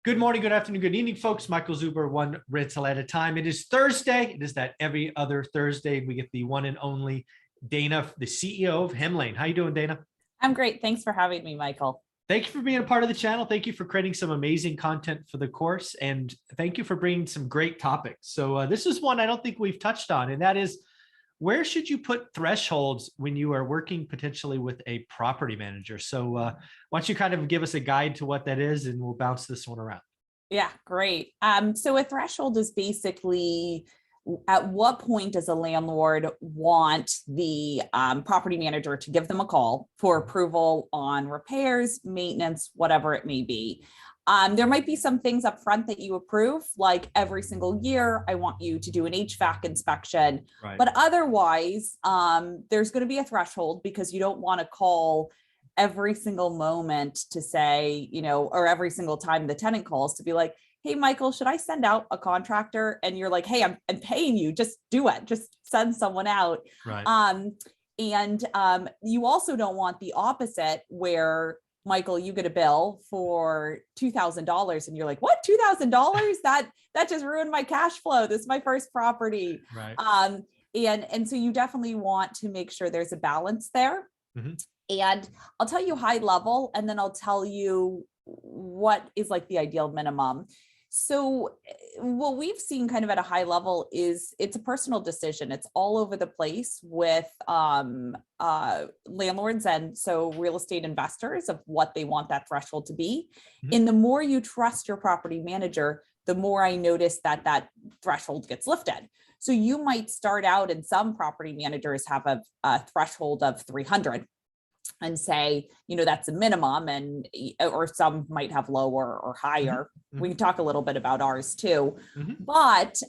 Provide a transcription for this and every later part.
Good morning, good afternoon, good evening, folks. Michael Zuber, one rental at a time. It is Thursday. It is that every other Thursday. We get the one and only Dana, the CEO of Hemlane. How you doing, Dana? I'm great. Thanks for having me, Michael. Thank you for being a part of the channel. Thank you for creating some amazing content for the course. And thank you for bringing some great topics. So this is one I don't think we've touched on, and that is, where should you put thresholds when you are working potentially with a property manager? So why don't you kind of give us a guide to what that is, and we'll bounce this one around. Yeah, great. So a threshold is basically at what point does a landlord want the property manager to give them a call for approval on repairs, maintenance, whatever it may be. There might be some things up front that you approve, like every single year, I want you to do an HVAC inspection. Right. But otherwise, there's going to be a threshold because you don't want to call every single moment to say, or every single time the tenant calls to be like, hey, Michael, should I send out a contractor? And you're like, hey, I'm paying you, just do it. Just send someone out. Right. You also don't want the opposite where, Michael, you get a bill for $2,000 and you're like, what, $2,000? That just ruined my cash flow. This is my first property. Right. And so you definitely want to make sure there's a balance there. Mm-hmm. And I'll tell you high level, and then I'll tell you what is like the ideal minimum. So what we've seen kind of at a high level is it's a personal decision. It's all over the place with landlords and so real estate investors of what they want that threshold to be. Mm-hmm. And the more you trust your property manager, the more I notice that threshold gets lifted. So you might start out, and some property managers have a threshold of 300. And say, that's a minimum, or some might have lower or higher. Mm-hmm. We can talk a little bit about ours too. Mm-hmm. But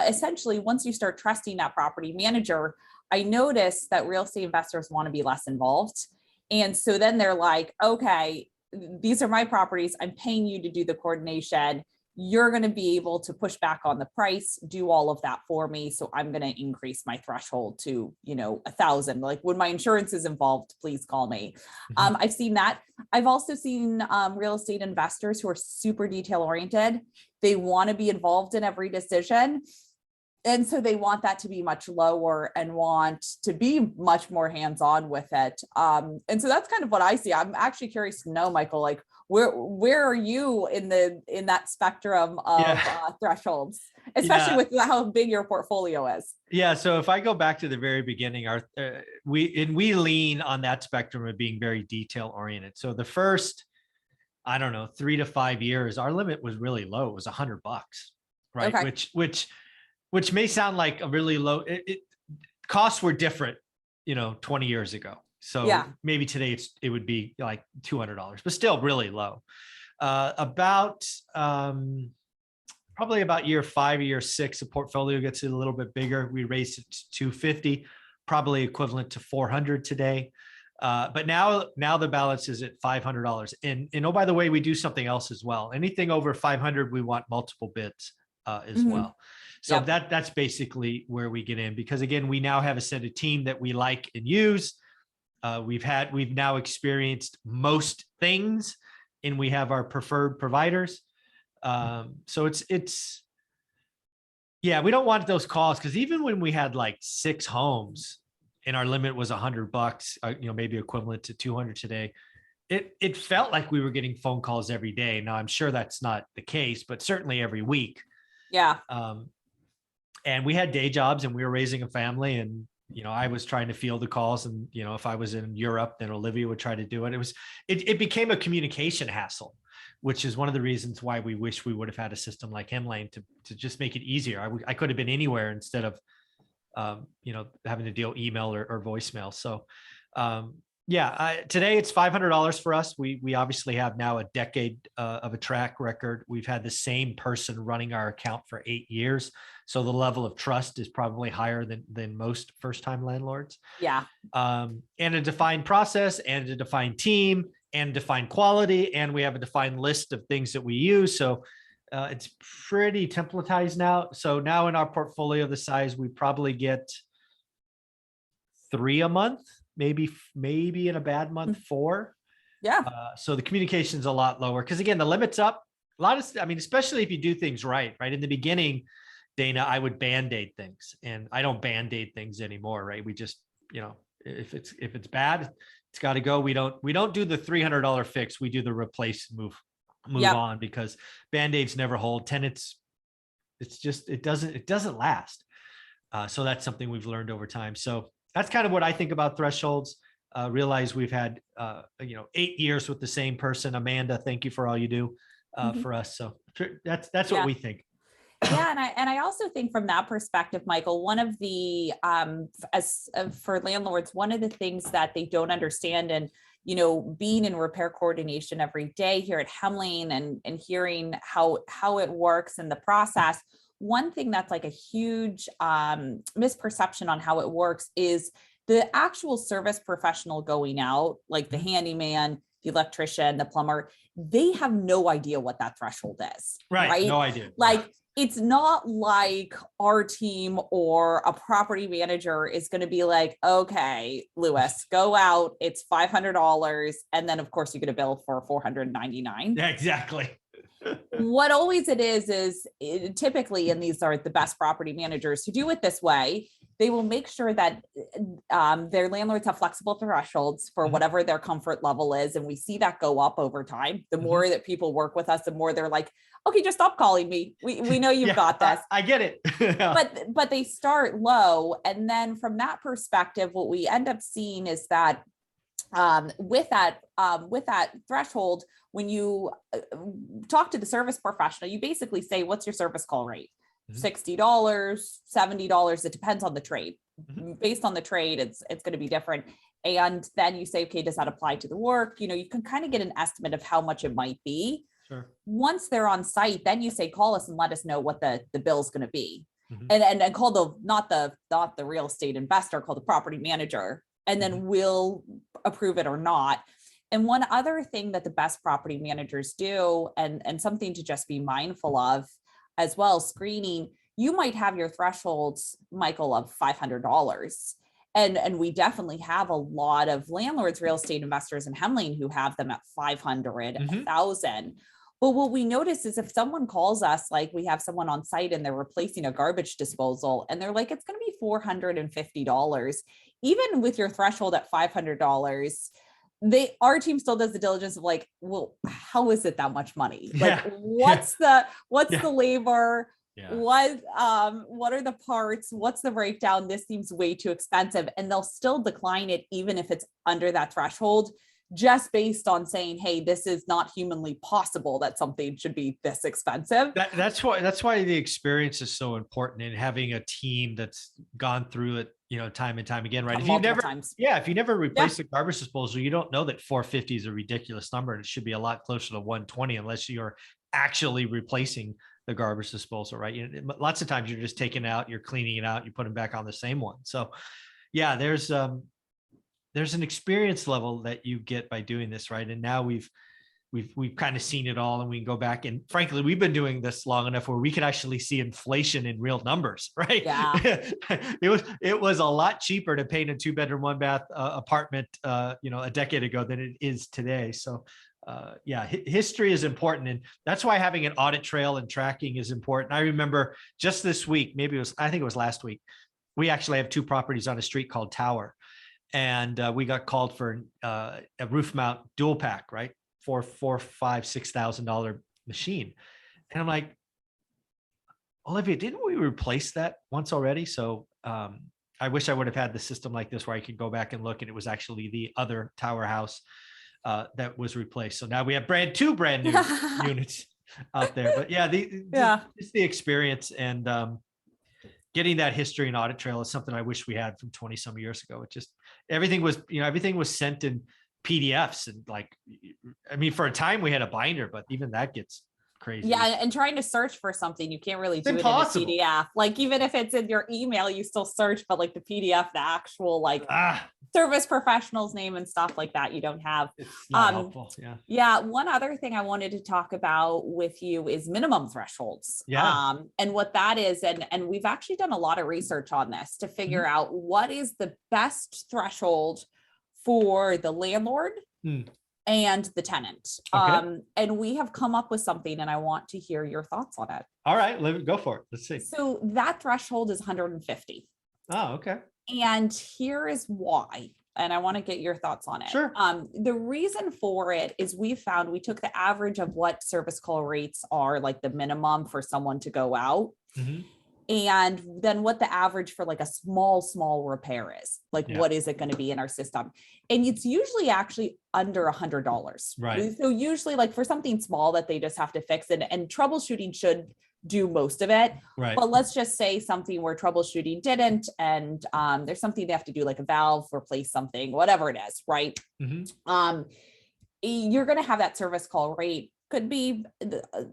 essentially, once you start trusting that property manager, I notice that real estate investors want to be less involved. And so then they're like, okay, these are my properties. I'm paying you to do the coordination. You're going to be able to push back on the price, do all of that for me. So I'm going to increase my threshold to, 1,000. Like when my insurance is involved, please call me. Mm-hmm. I've seen that. I've also seen real estate investors who are super detail oriented. They want to be involved in every decision. And so they want that to be much lower and want to be much more hands-on with it. And so that's kind of what I see. I'm actually curious to know, Michael, like where are you in that spectrum of thresholds, especially with how big your portfolio is? Yeah. So if I go back to the very beginning, we lean on that spectrum of being very detail oriented. So the first, 3 to 5 years, our limit was really low. It was $100, right? Okay. Which may sound like a really low, costs were different, 20 years ago. So maybe today it would be like $200, but still really low. Probably about year 5 or year 6, the portfolio gets a little bit bigger. We raised it to 250, probably equivalent to 400 today. But now the balance is at $500. And oh, by the way, we do something else as well. Anything over 500, we want multiple bids as mm-hmm. well. So that's basically where we get in, because again, we now have a set of team that we like and use. We've now experienced most things, and we have our preferred providers. So we don't want those calls, because even when we had like 6 homes and our limit was $100, maybe equivalent to 200 today, it felt like we were getting phone calls every day. Now I'm sure that's not the case, but certainly every week. Yeah. And we had day jobs, and we were raising a family, and I was trying to field the calls, and if I was in Europe, then Olivia would try to do it. It became a communication hassle, which is one of the reasons why we wish we would have had a system like Hemlane to just make it easier. I could have been anywhere instead of having to deal email or voicemail. So today it's $500 for us. We obviously have now a decade of a track record. We've had the same person running our account for 8 years. So the level of trust is probably higher than most first-time landlords. Yeah. And a defined process, and a defined team, and defined quality. And we have a defined list of things that we use. So it's pretty templatized now. So now in our portfolio of the size, we probably get 3 a month. Maybe in a bad month, 4. Yeah. So the communication is a lot lower, because again, the limit's up. A lot of, I mean, especially if you do things right, right? In the beginning, Dana, I would band-aid things, and I don't band-aid things anymore, right? We just, if it's bad, it's got to go. We don't do the $300 fix. We do the replace, move Yep. on, because band-aids never hold. Tenants, it doesn't last. So that's something we've learned over time. So that's kind of what I think about thresholds. Realize we've had 8 years with the same person. Amanda, thank you for all you do Mhm. for us. So that's what Yeah. we think. Yeah, and I also think from that perspective, Michael, one of the for landlords, one of the things that they don't understand, and being in repair coordination every day here at Hemling, and hearing how it works in the process, one thing that's like a huge misperception on how it works is the actual service professional going out, like the handyman, the electrician, the plumber, they have no idea what that threshold is. Right. No idea. Like, it's not like our team or a property manager is going to be like, okay, Lewis, go out. It's $500. And then of course you're going to bill for $499. Yeah, exactly. What always it is typically, and these are the best property managers who do it this way, they will make sure that their landlords have flexible thresholds for whatever their comfort level is. And we see that go up over time. The more that people work with us, the more they're like, okay, just stop calling me. We know you've got this. I get it. But they start low. And then from that perspective, what we end up seeing is that with that threshold, when you talk to the service professional, you basically say, what's your service call rate? $60, $70. It depends on the trade. Based on the trade, it's going to be different. And then you say, okay, does that apply to the work? You can kind of get an estimate of how much it might be. Sure. Once they're on site, then you say, call us and let us know what the bill is going to be. And call not the real estate investor, call the property manager, and then we'll approve it or not. And one other thing that the best property managers do, and something to just be mindful of as well, screening, you might have your thresholds, Michael, of $500. And we definitely have a lot of landlords, real estate investors in Hemling who have them at 500, 1,000. But what we notice is if someone calls us, like we have someone on site and they're replacing a garbage disposal and they're like, it's going to be $450, even with your threshold at $500, our team still does the diligence of like, well, how is it that much money? Like, what's the labor? What are the parts? What's the breakdown? This seems way too expensive. And they'll still decline it, even if it's under that threshold, just based on saying, hey, this is not humanly possible that something should be this expensive. That's why the experience is so important, in having a team that's gone through it, time and time again, right? If you never replace the garbage disposal, you don't know that 450 is a ridiculous number, and it should be a lot closer to 120 unless you're actually replacing the garbage disposal, right? Lots of times you're just taking it out, you're cleaning it out, you put them back on the same one. So yeah, there's an experience level that you get by doing this, right? And now we've kind of seen it all, and we can go back, and frankly, we've been doing this long enough where we can actually see inflation in real numbers, right? Yeah. It was a lot cheaper to paint a 2-bedroom, 1-bath apartment, a decade ago than it is today. So history is important. And that's why having an audit trail and tracking is important. I remember just this week, I think it was last week, we actually have 2 properties on a street called Tower. And we got called for a roof mount dual pack, right? For $6,000 machine. And I'm like, Olivia, didn't we replace that once already? So I wish I would have had the system like this where I could go back and look, and it was actually the other Tower house that was replaced. So now we have two brand new units out there. But yeah, it's the experience, and getting that history and audit trail is something I wish we had from 20 some years ago. It just, everything was sent in PDFs, and for a time we had a binder, but even that gets crazy. Yeah, and trying to search for something, you can't really do impossible. it in a PDF. Like, even if it's in your email, you still search, but like the PDF, the actual service professional's name and stuff like that, you don't have. It's not helpful. Yeah. One other thing I wanted to talk about with you is minimum thresholds. And what that is, and we've actually done a lot of research on this to figure out what is the best threshold for the landlord and the tenant. Okay. And we have come up with something and I want to hear your thoughts on it. All right, go for it. Let's see. So that threshold is 150. Oh, okay. And here is why. And I want to get your thoughts on it. Sure. The reason for it is we took the average of what service call rates are, like the minimum for someone to go out. Mm-hmm. And then what the average for like a small repair is, like, Yeah. what is it going to be in our system? And it's usually actually under $100. Right. So usually like for something small that they just have to fix it, and troubleshooting should do most of it. Right. But let's just say something where troubleshooting didn't, and there's something they have to do, like a valve, replace something, whatever it is, right? Mm-hmm. You're going to have that service call rate could be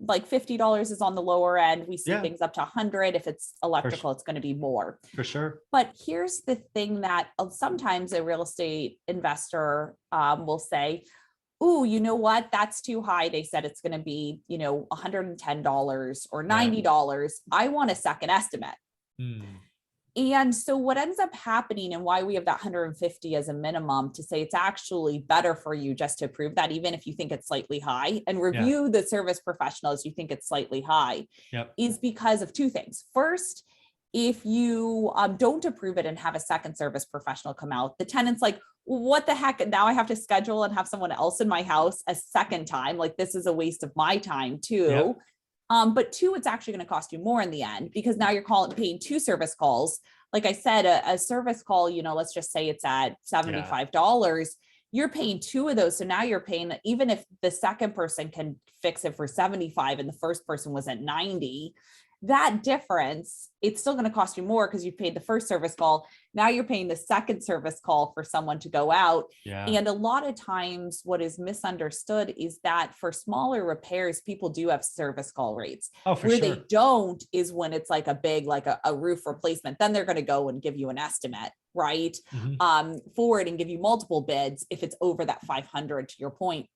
like $50 is on the lower end. We see things up to 100. If it's electrical, it's going to be more. For sure. But here's the thing that sometimes a real estate investor will say, "Ooh, you know what? That's too high. They said it's going to be, $110 or $90. I want a second estimate." And so what ends up happening, and why we have that 150 as a minimum, to say it's actually better for you just to approve that, even if you think it's slightly high, and review the service professionals you think it's slightly high, is because of two things. First, if you don't approve it and have a second service professional come out, the tenant's like, what the heck? Now I have to schedule and have someone else in my house a second time. Like, this is a waste of my time too. But two, it's actually going to cost you more in the end, because now you're paying two service calls. Like I said, a service call, let's just say it's at $75. You're paying two of those. So now you're paying, even if the second person can fix it for 75 and the first person was at 90, that difference, it's still going to cost you more because you paid the first service call. Now you're paying the second service call for someone to go out. And a lot of times what is misunderstood is that for smaller repairs, people do have service call rates. Where they don't is when it's like a big, like a roof replacement, then they're going to go and give you an estimate, right? For it, and give you multiple bids if it's over that 500, to your point.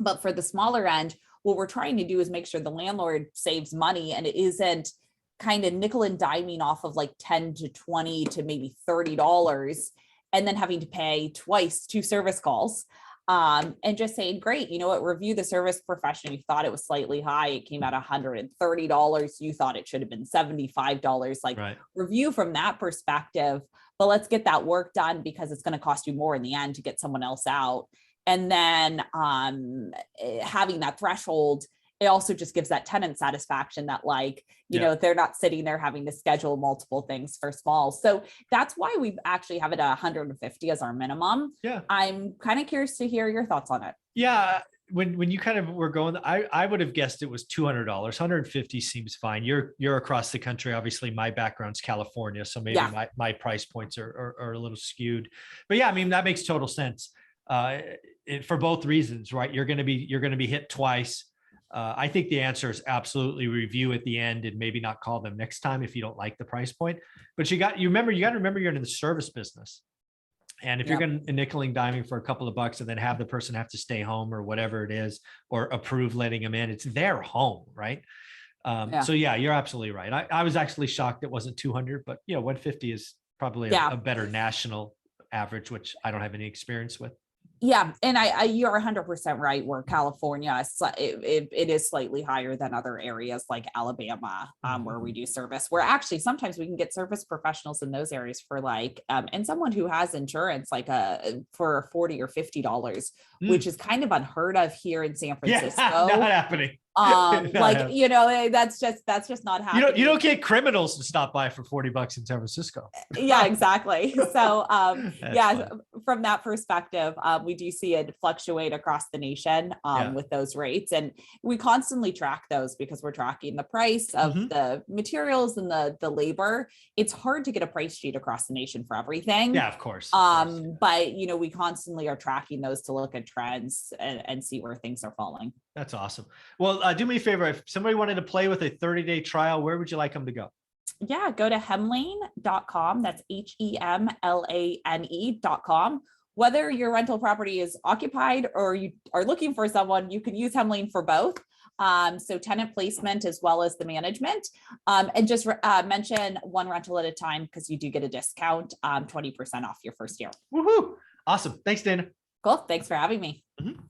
But for the smaller end, what we're trying to do is make sure the landlord saves money and it isn't kind of nickel and diming off of like 10 to 20 to maybe $30, and then having to pay twice two service calls. And just saying, great, you know what, review the service professional. You thought it was slightly high. It came out $130. You thought it should have been $75. Like, review from that perspective, but let's get that work done, because it's going to cost you more in the end to get someone else out. And then having that threshold, it also just gives that tenant satisfaction that, like, they're not sitting there having to schedule multiple things for small. So that's why we actually have it at 150 as our minimum. I'm kind of curious to hear your thoughts on it. When you kind of were going, I would have guessed it was $200. 150 seems fine. You're across the country. Obviously my background's California, so maybe my price points are a little skewed, but I mean, that makes total sense. For both reasons, right? You're going to be hit twice. I think the answer is absolutely review at the end and maybe not call them next time if you don't like the price point. But you got to remember you're in the service business. And if you're going to nickel and diming for a couple of bucks and then have the person have to stay home or whatever it is, or approve letting them in, it's their home, right? So you're absolutely right. I was actually shocked it wasn't 200, but 150 is probably a better national average, which I don't have any experience with. Yeah. And you're 100% right. Where California, it is slightly higher than other areas like Alabama, where we do service, where actually sometimes we can get service professionals in those areas for like, and someone who has insurance, like for $40 or $50, which is kind of unheard of here in San Francisco. Not happening. That's just not happening. You don't get criminals to stop by for $40 in San Francisco. Yeah, exactly. So from that perspective, we do see it fluctuate across the nation with those rates, and we constantly track those because we're tracking the price of the materials and the labor. It's hard to get a price sheet across the nation for everything. Yeah, of course. But we constantly are tracking those to look at trends and see where things are falling. That's awesome. Well, do me a favor. If somebody wanted to play with a 30-day trial, where would you like them to go? Yeah, go to hemlane.com. That's HEMLANE.com. Whether your rental property is occupied or you are looking for someone, you can use Hemlane for both. So tenant placement as well as the management. And just mention one rental at a time, because you do get a discount, 20% off your first year. Woohoo! Awesome. Thanks, Dana. Cool. Thanks for having me.